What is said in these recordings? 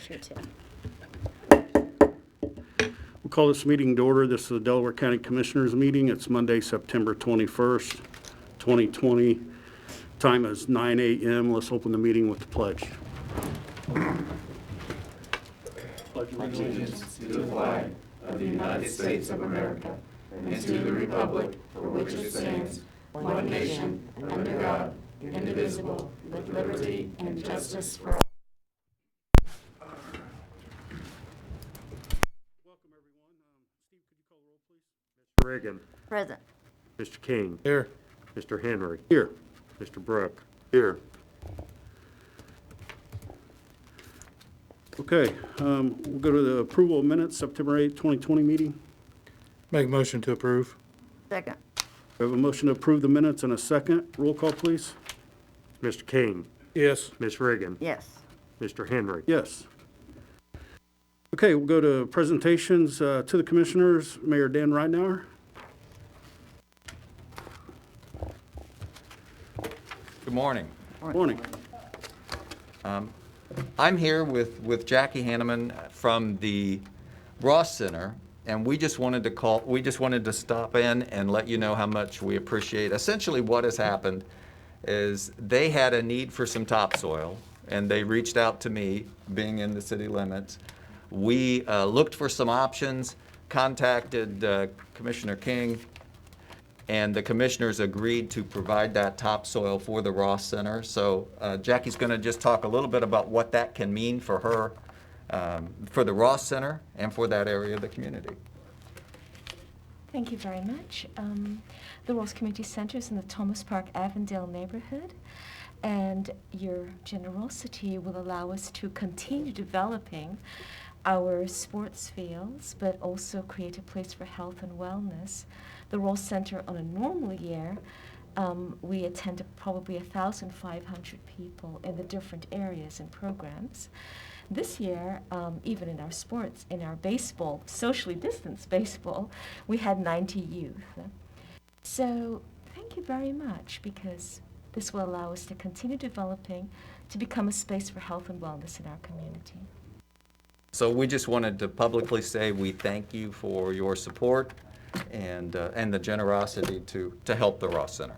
here too. We'll call this meeting to order. This is the Delaware County Commissioners meeting. It's Monday, September 21st, 2020. Time is 9 a.m. Let's open the meeting with the pledge. Allegiance to the flag of the United States of America and to the republic for which it stands, one nation, under God, indivisible, with liberty and justice for all. Welcome, everyone. Steve, could you call the roll, please? Mr. Reagan. Present. Mr. King. Here. Mr. Henry. Here. Mr. Brook. Here. Okay, we'll go to the approval of minutes, September 8th, 2020 meeting. Make a motion to approve. Second. We have a motion to approve the minutes and a second. Roll call, please. Mr. King. Yes. Ms. Reagan. Yes. Mr. Henry. Yes. Okay, we'll go to presentations to the commissioners. Mayor Dan Ridenour. Good morning. Morning. I'm here with Jackie Hanneman from the Ross Center, and we just wanted to stop in and let you know how much we appreciate. Essentially what has happened is they had a need for some topsoil, and they reached out to me, being in the city limits. We looked for some options, contacted Commissioner King, and the commissioners agreed to provide that topsoil for the Ross Center. So Jackie's going to just talk a little bit about what that can mean for her, for the Ross Center, and for that area of the community. Thank you very much. The Ross Community Center is in the Thomas Park Avondale neighborhood, and your generosity will allow us to continue developing our sports fields, but also create a place for health and wellness. The Ross Center, on a normal year, we attend probably 1,500 people in the different areas and programs. This year, even in our sports, in our baseball, socially distanced baseball, we had 90 youth. So thank you very much, because this will allow us to continue developing to become a space for health and wellness in our community. So we just wanted to publicly say we thank you for your support and the generosity to help the Ross Center.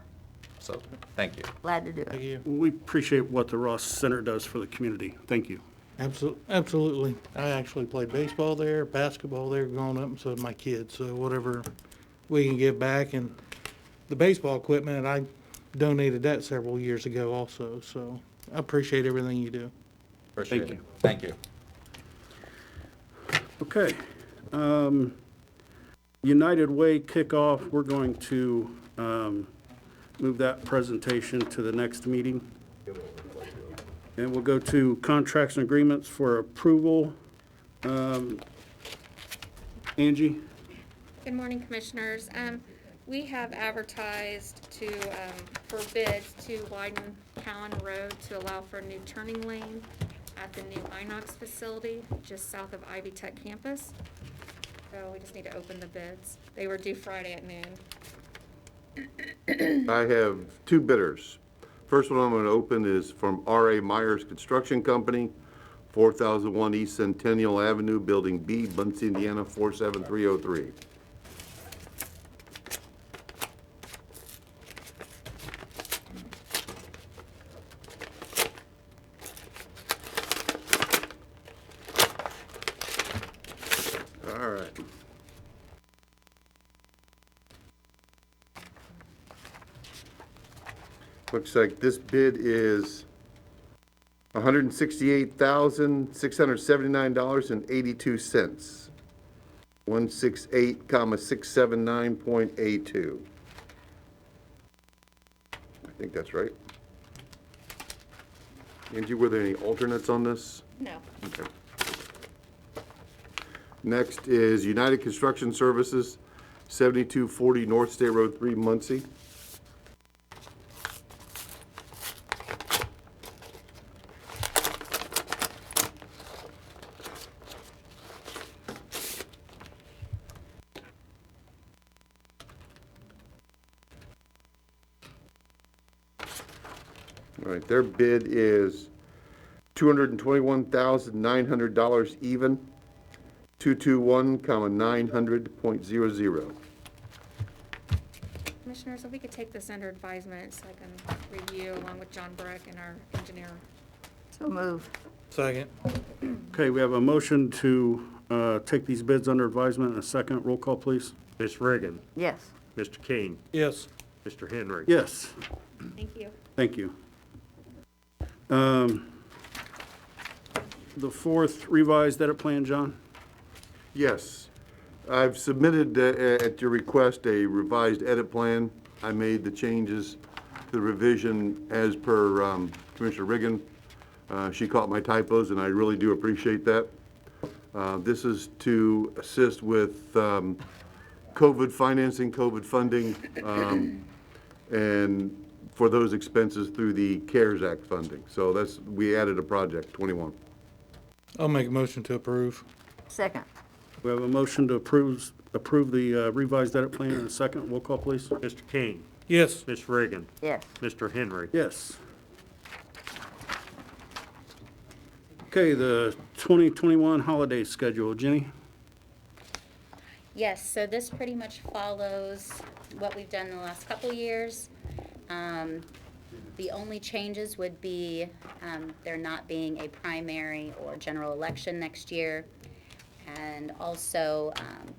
So thank you. Glad to do Thank it. you. We appreciate what the Ross Center does for the community. Thank you. Absolutely. I actually played baseball there, basketball there growing up, and so did my kids. So whatever we can give back, and the baseball equipment, I donated that several years ago also. So I appreciate everything you do. Appreciate Thank it. you. Thank you. Okay. United Way kickoff, we're going to move that presentation to the next meeting. And we'll go to contracts and agreements for approval. Angie? Good morning, Commissioners. We have advertised for bids to widen Callan Road to allow for a new turning lane at the new Inox facility just south of Ivy Tech campus. So we just need to open the bids. They were due Friday at noon. I have two bidders. First one I'm going to open is from R.A. Myers Construction Company, 4001 East Centennial Avenue, Building B, Bunce, Indiana, 47303. All right. Looks like this bid is $168,679.82. 168,679.82. I think that's right. Angie, were there any alternates on this? No. Okay. Next is United Construction Services, 7240 North State Road 3, Muncie. All right, their bid is $221,900 even, 221,900.00. Commissioners, if we could take this under advisement so I can review along with John Burke and our engineer. So move. Second. Okay, we have a motion to take these bids under advisement in a second. Roll call, please. Ms. Reagan, Yes. Mr. King, Yes. Mr. Henry. Yes, Thank you. thank you. The fourth revised edit plan, John? Yes. I've submitted, at your request, a revised edit plan. I made the changes to the revision as per Commissioner Riggin. She caught my typos, and I really do appreciate that. This is to assist with COVID financing, COVID funding, and for those expenses through the CARES Act funding. So we added a project, 21. I'll make a motion to approve. Second. We have a motion to approve the revised edit plan in a second. Roll call, please. Mr. King, Yes. Ms. Reagan, Yes. Mr. Henry. Yes. Okay, the 2021 holiday schedule. Jenny? Yes, so this pretty much follows what we've done in the last couple of years. The only changes would be there not being a primary or general election next year. And also,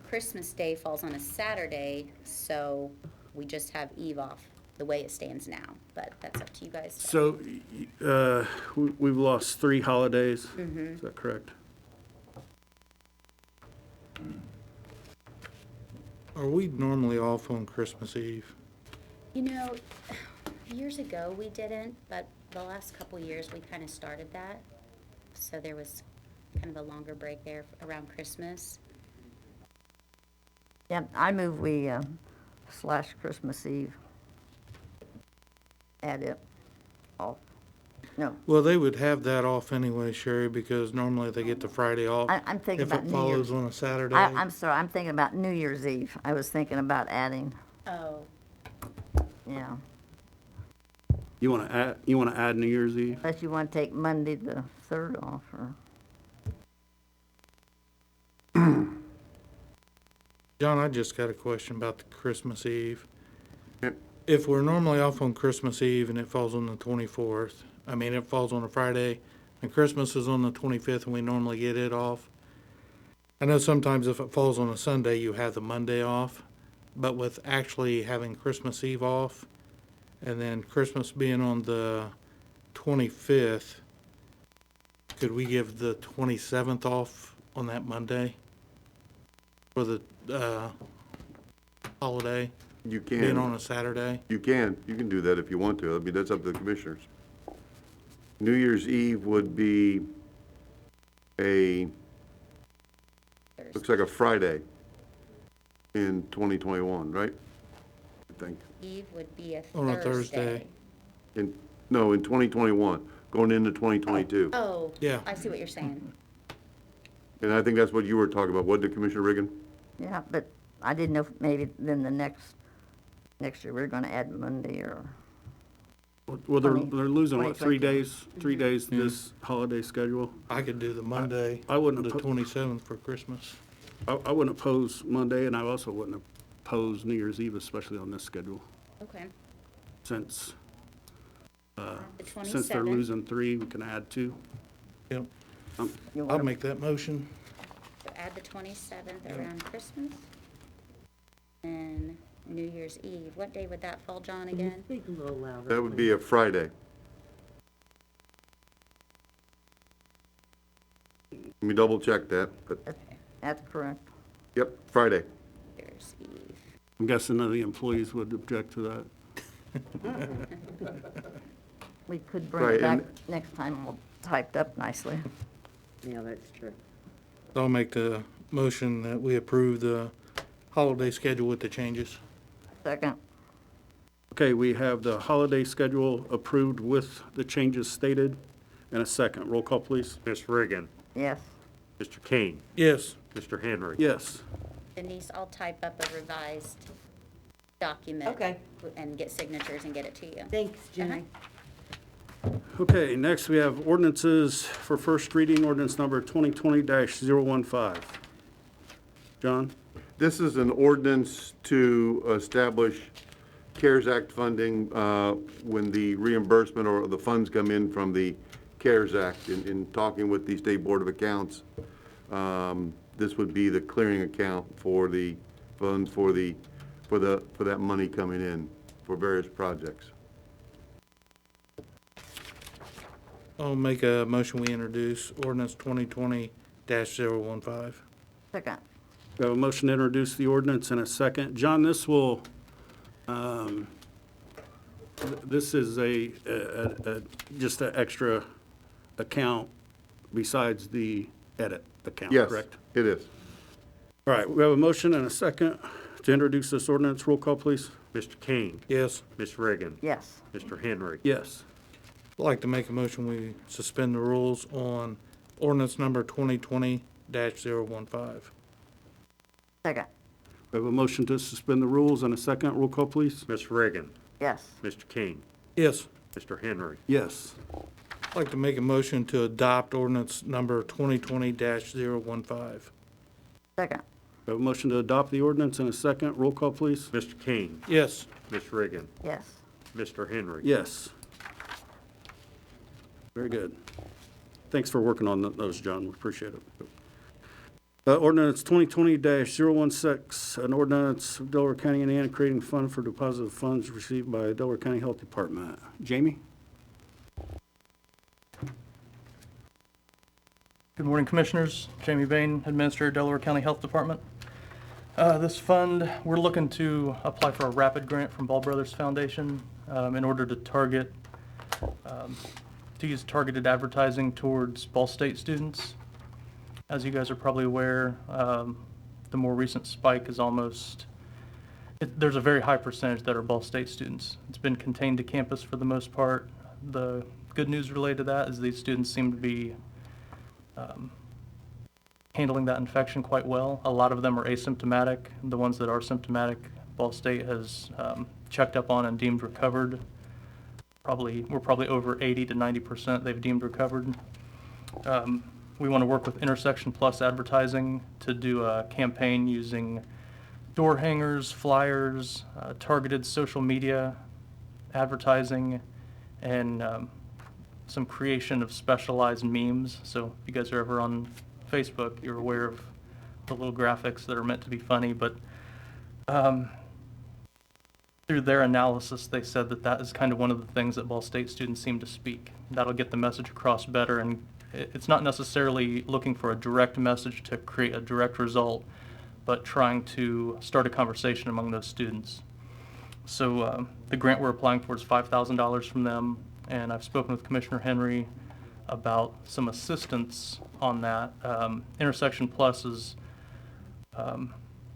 Christmas Day falls on a Saturday, so we just have Eve off, the way it stands now. But that's up to you guys. So, we've lost 3 holidays. Is that correct? Are we normally off on Christmas Eve? You know, years ago we didn't, but the last couple years we kind of started that. So there was kind of a longer break there around Christmas. Yeah, I move we slash Christmas Eve. Add it off. No, Well, they would have that off anyway, Sherry, because normally they get the Friday off. I'm thinking If about it New follows Year's. on a Saturday. I'm sorry, I'm thinking about New Year's Eve. I was thinking about adding, Oh, yeah. You want to add New Year's Eve? Unless you want to take Monday the 3rd off, or, John, I just got a question about the Christmas Eve. Yep. If we're normally off on Christmas Eve and it falls on the 24th, it falls on a Friday, and Christmas is on the 25th and we normally get it off. I know sometimes if it falls on a Sunday, you have the Monday off, but with actually having Christmas Eve off, and then Christmas being on the 25th, could we give the 27th off on that Monday? For the holiday, You being on can, a Saturday? you can do that if you want to. I mean, that's up to the commissioners. New Year's Eve would be looks like a Friday in 2021, right? I think. Eve would be a On a Thursday. Thursday. No, in 2021, going into 2022. Oh, Yeah. I see what you're saying. And I think that's what you were talking about, wasn't it, Commissioner Riggin? yeah, but I didn't know if maybe then the next year we're gonna add Monday or, Well, they're 20 losing, what, 3 2020. days? 3 days this holiday schedule? I could do the Monday, I wouldn't the have 27th for Christmas. I wouldn't oppose Monday, and I also wouldn't oppose New Year's Eve, especially on this schedule, Okay. since The since they're 27th. losing 3, we can add 2. Yep, you I'll want make that motion. So add the 27th around Christmas. And New Year's Eve. What day would that fall, John, again? That would be a Friday. Let me double check that, but, that's correct. yep, Friday. New Year's Eve. I'm guessing none of the employees would object to that. We could bring Right, it back and- next time, we'll typed up nicely. Yeah, that's true. I'll make the motion that we approve the holiday schedule with the changes. Second, Okay, we have the holiday schedule approved with the changes stated. In a second, roll call, please. Ms. Reagan, yes. Mr. King, Yes. Mr. Henry. Yes. Denise, I'll type up a revised document. Okay. And get signatures and get it to you. Thanks, Jenny. Okay, next we have ordinances for first reading, ordinance number 2020-015. John? This is an ordinance to establish CARES Act funding when the reimbursement or the funds come in from the CARES Act. In talking with the State Board of Accounts, this would be the clearing account for the funds for that money coming in for various projects. I'll make a motion, we introduce ordinance 2020-015. Second. We have a motion to introduce the ordinance in a second. John, this will, this is just an extra account besides the edit account, Yes, correct? it is. All right, we have a motion and a second to introduce this ordinance. Roll call, please. Mr. King, Yes. Ms. Reagan, Yes. Mr. Henry, Yes. I'd like to make a motion, we suspend the rules on ordinance number 2020-015. Second. We have a motion to suspend the rules and a second. Roll call, please. Ms. Reagan, Yes. Mr. King, Yes. Mr. Henry, Yes. I'd like to make a motion to adopt ordinance number 2020-015. Second. We have a motion to adopt the ordinance in a second. Roll call, please. Mr. King, Yes. Ms. Reagan, Yes. Mr. Henry. Yes. Very good. Thanks for working on those, John. We appreciate it. Ordinance 2020-016, an ordinance of Delaware County, Indiana, creating fund for deposit of funds received by Delaware County Health Department. Jamie? Good morning, Commissioners. Jamie Bain, Administrator, Delaware County Health Department. This fund, we're looking to apply for a rapid grant from Ball Brothers Foundation in order to use targeted advertising towards Ball State students. As you guys are probably aware, the more recent spike is there's a very high percentage that are Ball State students. It's been contained to campus for the most part. The good news related to that is these students seem to be handling that infection quite well. A lot of them are asymptomatic. The ones that are symptomatic, Ball State has checked up on and deemed recovered. We're probably over 80 to 90% they've deemed recovered. We want to work with Intersection Plus Advertising to do a campaign using door hangers, flyers, targeted social media advertising, and some creation of specialized memes. So if you guys are ever on Facebook, you're aware of the little graphics that are meant to be funny, but through their analysis, they said that is kind of one of the things that Ball State students seem to speak. That'll get the message across better, and it's not necessarily looking for a direct message to create a direct result, but trying to start a conversation among those students. So the grant we're applying for is $5,000 from them, and I've spoken with Commissioner Henry about some assistance on that. Intersection Plus is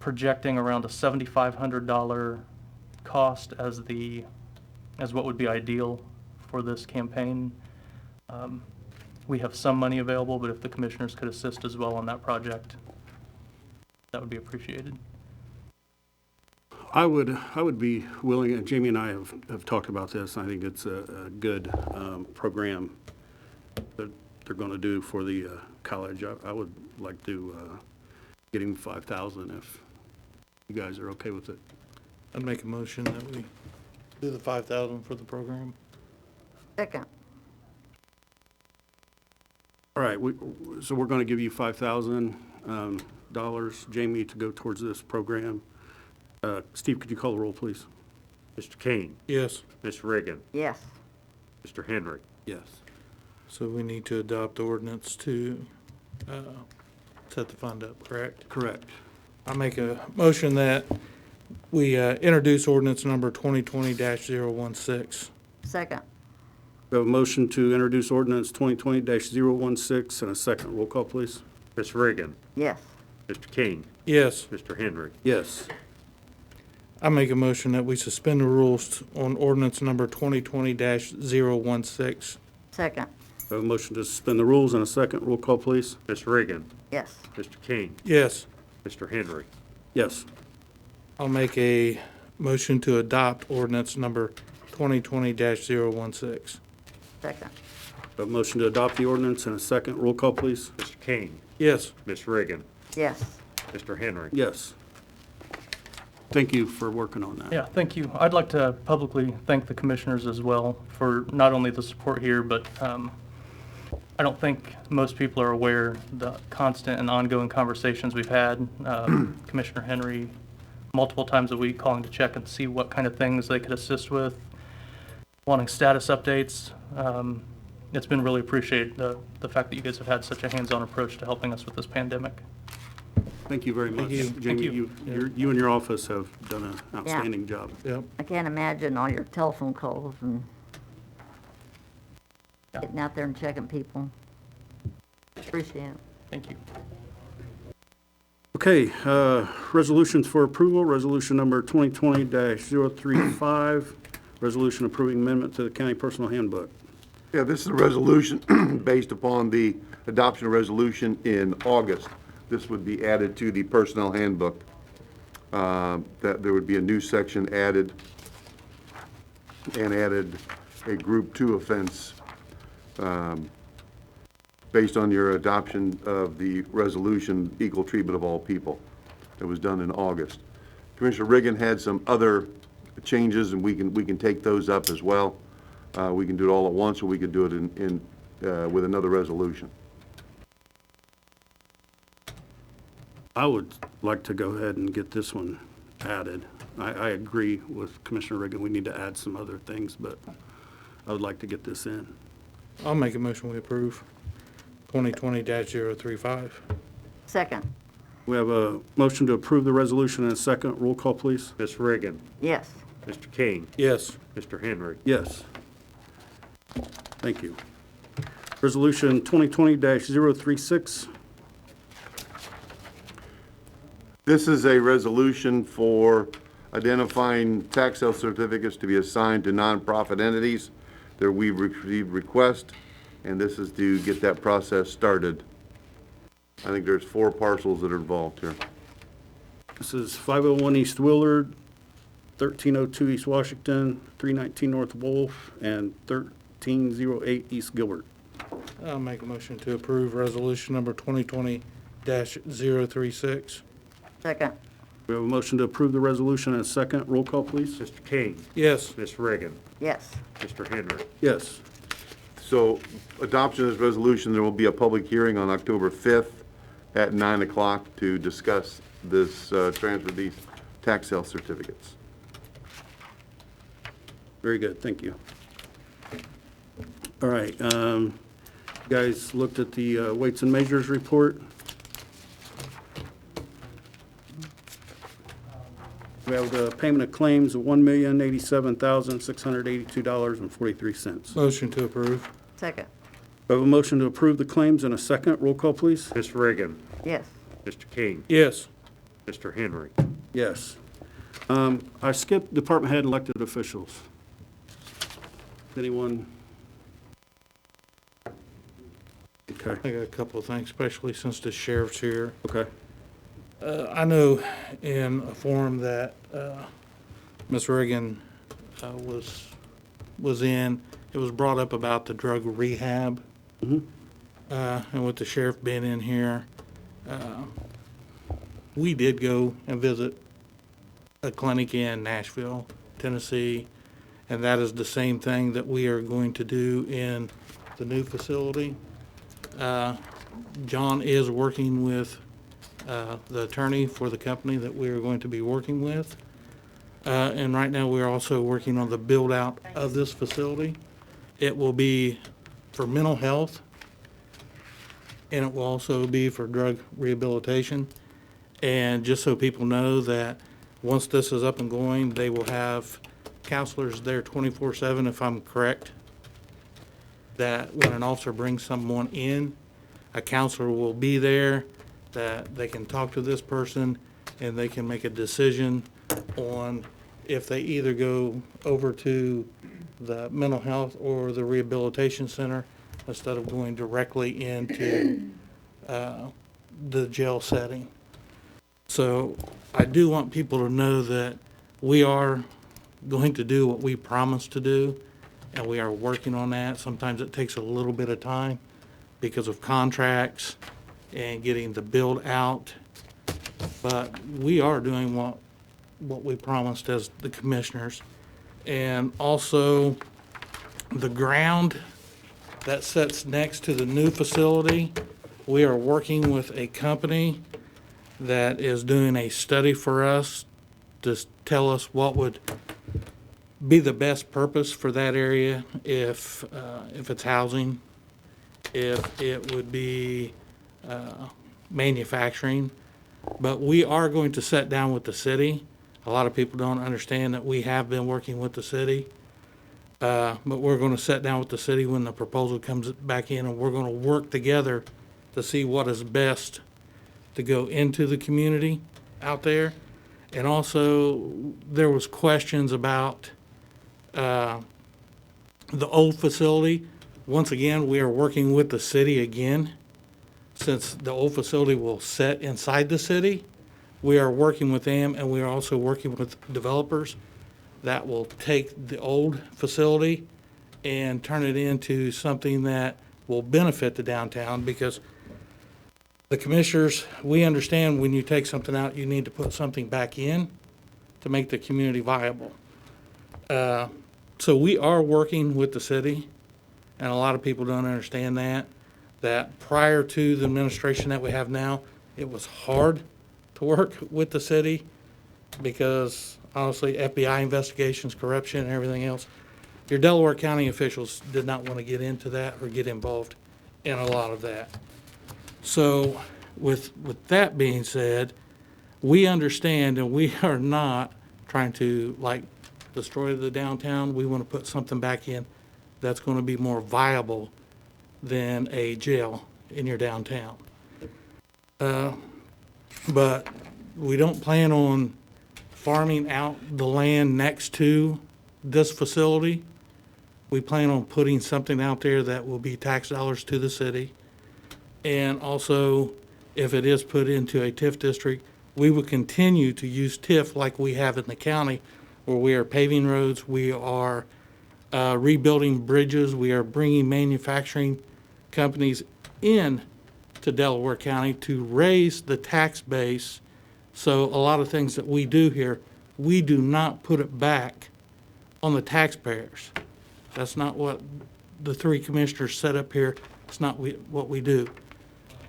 projecting around a $7,500 cost as what would be ideal for this campaign. We have some money available, but if the commissioners could assist as well on that project, that would be appreciated. I would be willing, and Jamie and I have talked about this. I think it's a good program that they're going to do for the college. I would like to get him $5,000 if you guys are okay with it. I'd make a motion that we do the $5,000 for the program. Second. All right, so we're going to give you $5,000, Jamie, to go towards this program. Steve, could you call the roll, please? Mr. King, Yes. Ms. Reagan, Yes. Mr. Henry, Yes. So we need to adopt ordinance to set the fund up, correct? Correct. I make a motion that we introduce ordinance number 2020-016. Second. We have a motion to introduce ordinance 2020-016 and a second. Roll call, please. Ms. Reagan, Yes. Mr. King, Yes. Mr. Henry, Yes. I make a motion that we suspend the rules on ordinance number 2020-016. Second. We have a motion to suspend the rules and a second. Roll call, please. Ms. Reagan, Yes. Mr. King, Yes. Mr. Henry, Yes. I'll make a motion to adopt ordinance number 2020-016. Second. A motion to adopt the ordinance and a second. Roll call, please. Mr. King, Yes. Ms. Reagan, Yes. Mr. Henry. Yes. Thank you for working on that. Yeah, thank you. I'd like to publicly thank the commissioners as well for not only the support here, but I don't think most people are aware the constant and ongoing conversations we've had. Commissioner Henry, multiple times a week, calling to check and see what kind of things they could assist with, wanting status updates. It's been really appreciated, the fact that you guys have had such a hands-on approach to helping us with this pandemic. Thank you very much. you. Jamie, Thank you. you and your office have done an outstanding job. Yep. I can't imagine all your telephone calls and Yeah. getting out there and checking people. Appreciate it. Thank you. Okay, resolutions for approval. Resolution number 2020-035, resolution approving amendment to the county personal handbook. Yeah, this is a resolution based upon the adoption of resolution in August. This would be added to the personnel handbook. That there would be a new section added and added a Group 2 offense based on your adoption of the resolution, equal treatment of all people. That was done in August. Commissioner Riggin had some other changes, and we can take those up as well. We can do it all at once, or we could do it with another resolution. I would like to go ahead and get this one added. I agree with Commissioner Reagan, we need to add some other things, but I would like to get this in. I'll make a motion we approve 2020-035. Second. We have a motion to approve the resolution and a second. Roll call, please. Ms. Reagan, Yes. Mr. King, Yes. Mr. Henry. Yes. Thank you. Resolution 2020-036. This is a resolution for identifying tax sale certificates to be assigned to nonprofit entities that we've received requests, and this is to get that process started. I think there's 4 parcels that are involved here. This is 501 East Willard, 1302 East Washington, 319 North Wolf, and 1308 East Gilbert. I'll make a motion to approve resolution number 2020-036. Second. We have a motion to approve the resolution and a second. Roll call, please. Mr. King, Yes. Ms. Reagan, Yes. Mr. Henry. Yes. So adoption of this resolution, there will be a public hearing on October 5th at 9 o'clock to discuss this, transfer these tax sale certificates. Very good, thank you. All right, you guys looked at the weights and measures report. We have the payment of claims of $1,087,682.43. Motion to approve. Second. We have a motion to approve the claims and a second. Roll call, please. Ms. Reagan, Yes. Mr. King, Yes. Mr. Henry. Yes. I skipped department head elected officials. Anyone? Okay, I got a couple of things, especially since the sheriff's here. okay. I know in a forum that Ms. Reagan was in, it was brought up about the drug rehab. Mhm. And with the sheriff being in here, we did go and visit a clinic in Nashville, Tennessee, and that is the same thing that we are going to do in the new facility. John is working with the attorney for the company that we are going to be working with. And right now, we're also working on the build-out of this facility. It will be for mental health, and it will also be for drug rehabilitation. And just so people know that once this is up and going, they will have counselors there 24/7, if I'm correct. That when an officer brings someone in, a counselor will be there, that they can talk to this person, and they can make a decision on if they either go over to the mental health or the rehabilitation center instead of going directly into the jail setting. So I do want people to know that we are going to do what we promised to do, and we are working on that. Sometimes it takes a little bit of time because of contracts and getting the build out. But we are doing what we promised as the commissioners. And also, the ground that sits next to the new facility, we are working with a company that is doing a study for us to tell us what would be the best purpose for that area, if it's housing, if it would be manufacturing. But we are going to sit down with the city. A lot of people don't understand that we have been working with the city. But we're going to sit down with the city when the proposal comes back in, and we're going to work together to see what is best to go into the community out there. And also, there was questions about the old facility. Once again, we are working with the city again. Since the old facility will sit inside the city, we are working with them, and we are also working with developers that will take the old facility and turn it into something that will benefit the downtown, because the commissioners, we understand when you take something out, you need to put something back in to make the community viable. So we are working with the city, and a lot of people don't understand that prior to the administration that we have now, it was hard to work with the city because honestly, FBI investigations, corruption, and everything else. Your Delaware County officials did not want to get into that or get involved in a lot of that. So with that being said, we understand, and we are not trying to like destroy the downtown. We want to put something back in that's going to be more viable than a jail in your downtown. But we don't plan on farming out the land next to this facility. We plan on putting something out there that will be tax dollars to the city. And also, if it is put into a TIF district, we will continue to use TIF like we have in the county, where we are paving roads, we are rebuilding bridges, we are bringing manufacturing companies in to Delaware County to raise the tax base. So a lot of things that we do here, we do not put it back on the taxpayers. That's not what the three commissioners set up here. It's not what we do.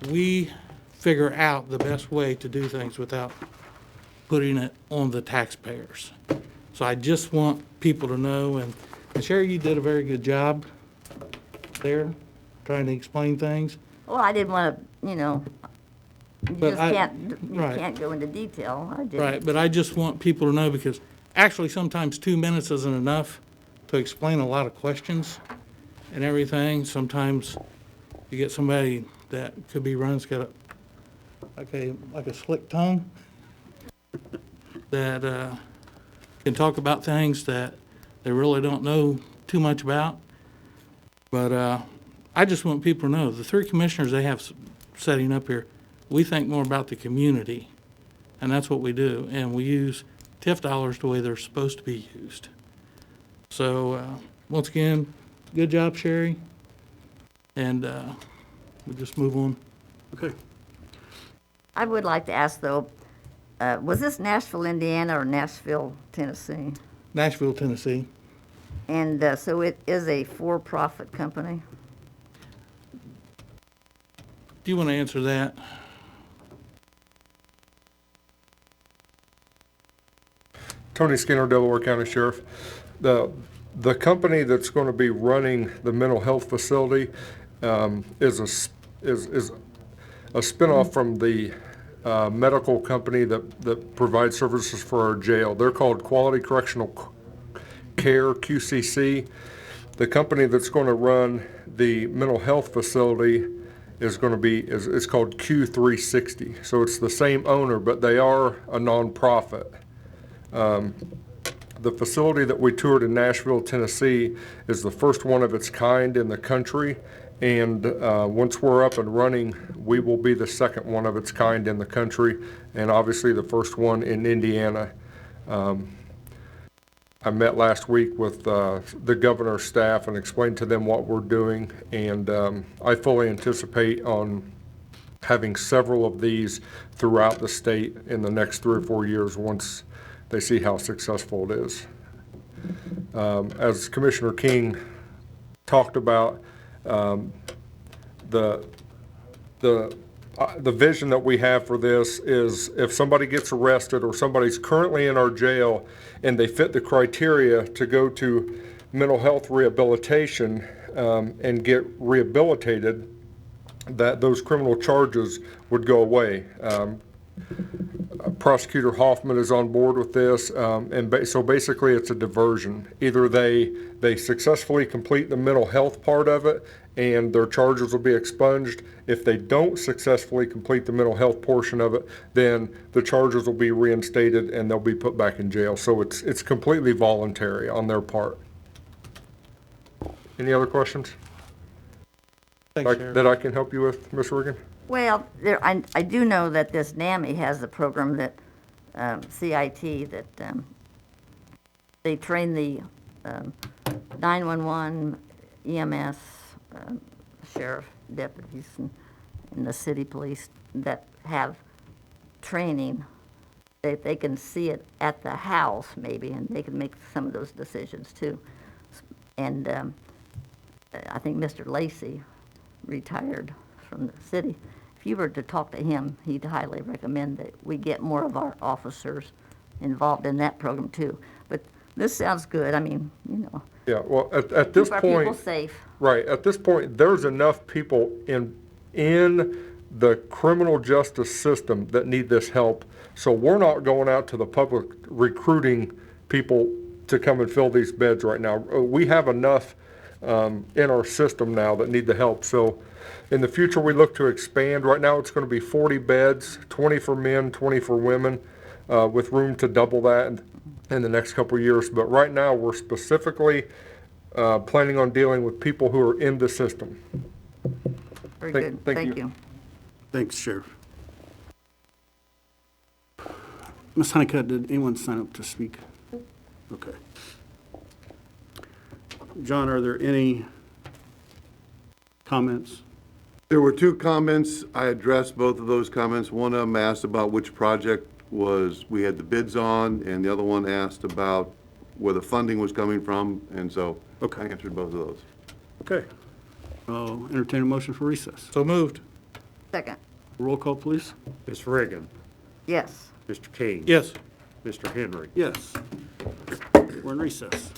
We figure out the best way to do things without putting it on the taxpayers. So I just want people to know, and Sherry, you did a very good job there, trying to explain things. Well, I didn't want to, you But right. can't go into detail. I did. Right, but I just want people to know, because actually sometimes 2 minutes isn't enough to explain a lot of questions and everything. Sometimes you get somebody that could be running, it's got like a slick tongue that can talk about things that they really don't know too much about. But I just want people to know, the three commissioners they have setting up here, we think more about the community, and that's what we do. And we use TIF dollars the way they're supposed to be used. So once again, good job, Sherry. And we'll just move on. Okay. I would like to ask, though, was this Nashville, Indiana, or Nashville, Tennessee? Nashville, Tennessee. And so it is a for-profit company? Do you want to answer that? Tony Skinner, Delaware County Sheriff. The company that's going to be running the mental health facility is a spinoff from the medical company that provides services for our jail. They're called Quality Correctional Care, QCC. The company that's going to run the mental health facility is going to be, it's called Q360. So it's the same owner, but they are a nonprofit. The facility that we toured in Nashville, Tennessee is the first one of its kind in the country. And once we're up and running, we will be the second one of its kind in the country, and obviously the first one in Indiana. I met last week with the governor's staff and explained to them what we're doing, and I fully anticipate on having several of these throughout the state in the next 3 or 4 years once they see how successful it is. As Commissioner King talked about, the vision that we have for this is if somebody gets arrested or somebody's currently in our jail and they fit the criteria to go to mental health rehabilitation and get rehabilitated, that those criminal charges would go away. Prosecutor Hoffman is on board with this, so basically it's a diversion. Either they successfully complete the mental health part of it and their charges will be expunged. If they don't successfully complete the mental health portion of it, then the charges will be reinstated and they'll be put back in jail. So it's completely voluntary on their part. Any other questions Thanks, Sheriff. that I can help you with, Ms. Regan? Well, I do know that this NAMI has a program that, CIT, that they train the 911, EMS, sheriff deputies, and the city police that have training. They can see it at the house maybe, and they can make some of those decisions too. And I think Mr. Lacey retired from the city. If you were to talk to him, he'd highly recommend that we get more of our officers involved in that program too. But this sounds good. I mean, you know. Yeah, well, at this Keep our point. people safe. Right, at this point, there's enough people in the criminal justice system that need this help. So we're not going out to the public recruiting people to come and fill these beds right now. We have enough in our system now that need the help. So in the future, we look to expand. Right now, it's going to be 40 beds, 20 for men, 20 for women, with room to double that in the next couple of years. But right now, we're specifically planning on dealing with people who are in the system. Very good. Thank you. Thanks, Sheriff. Ms. Honeycutt, did anyone sign up to speak? Okay. John, are there any comments? There were 2 comments. I addressed both of those comments. One of them asked about which project we had the bids on, and the other one asked about where the funding was coming from, and so I answered both of those. Okay. I'll entertain a motion for recess. So moved. Second. Roll call, please. Ms. Reagan. Yes. Mr. King. Yes. Mr. Henry. Yes. We're in recess.